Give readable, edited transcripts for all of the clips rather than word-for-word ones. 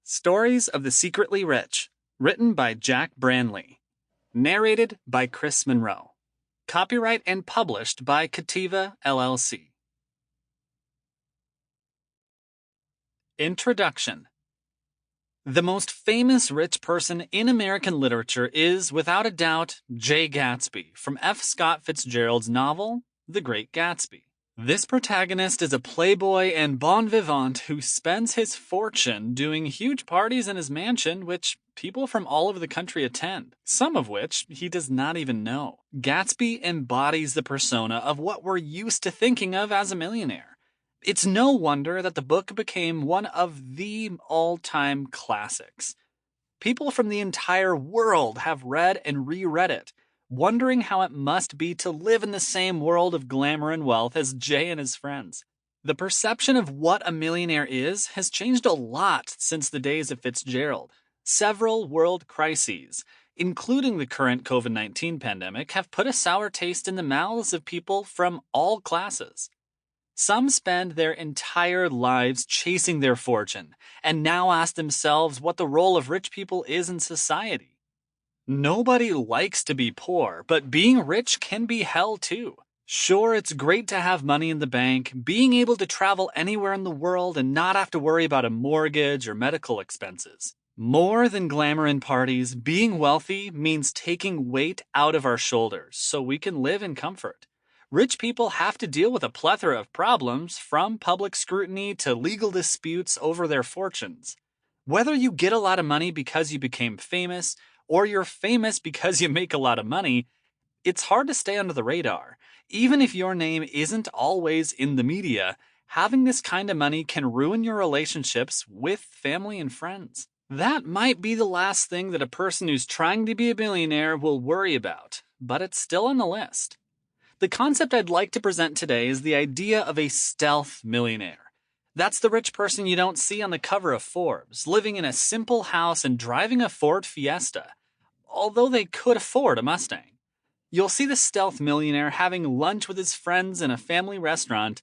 Stories of the Secretly Rich, written by Jack Branley. Narrated by Kris Monroe. Copyright and published by Cativa, LLC. Introduction. The most famous rich person in American literature is, without a doubt, Jay Gatsby, from F. Scott Fitzgerald's novel, The Great Gatsby. This protagonist is a playboy and bon vivant who spends his fortune doing huge parties in his mansion, which people from all over the country attend, some of which he does not even know. Gatsby embodies the persona of what we're used to thinking of as a millionaire. It's no wonder that the book became one of the all-time classics. People from the entire world have read and reread it, wondering how it must be to live in the same world of glamour and wealth as Jay and his friends. The perception of what a millionaire is has changed a lot since the days of Fitzgerald. Several world crises, including the current COVID-19 pandemic, have put a sour taste in the mouths of people from all classes. Some spend their entire lives chasing their fortune, and now ask themselves what the role of rich people is in society. Nobody likes to be poor, but being rich can be hell too. Sure, it's great to have money in the bank, being able to travel anywhere in the world and not have to worry about a mortgage or medical expenses. More than glamour and parties, being wealthy means taking weight out of our shoulders so we can live in comfort. Rich people have to deal with a plethora of problems, from public scrutiny to legal disputes over their fortunes. Whether you get a lot of money because you became famous, or you're famous because you make a lot of money, it's hard to stay under the radar. Even if your name isn't always in the media, having this kind of money can ruin your relationships with family and friends. That might be the last thing that a person who's trying to be a billionaire will worry about, but it's still on the list. The concept I'd like to present today is the idea of a stealth millionaire. That's the rich person you don't see on the cover of Forbes, living in a simple house and driving a Ford Fiesta, although they could afford a Mustang. You'll see the stealth millionaire having lunch with his friends in a family restaurant,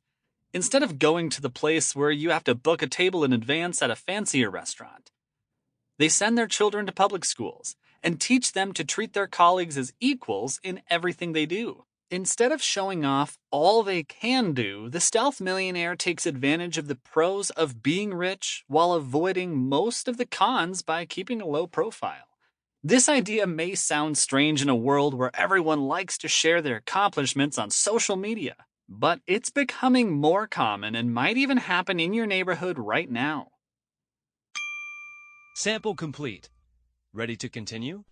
instead of going to the place where you have to book a table in advance at a fancier restaurant. They send their children to public schools and teach them to treat their colleagues as equals in everything they do. Instead of showing off all they can do, the stealth millionaire takes advantage of the pros of being rich while avoiding most of the cons by keeping a low profile. This idea may sound strange in a world where everyone likes to share their accomplishments on social media, but it's becoming more common and might even happen in your neighborhood right now. Sample complete. Ready to continue?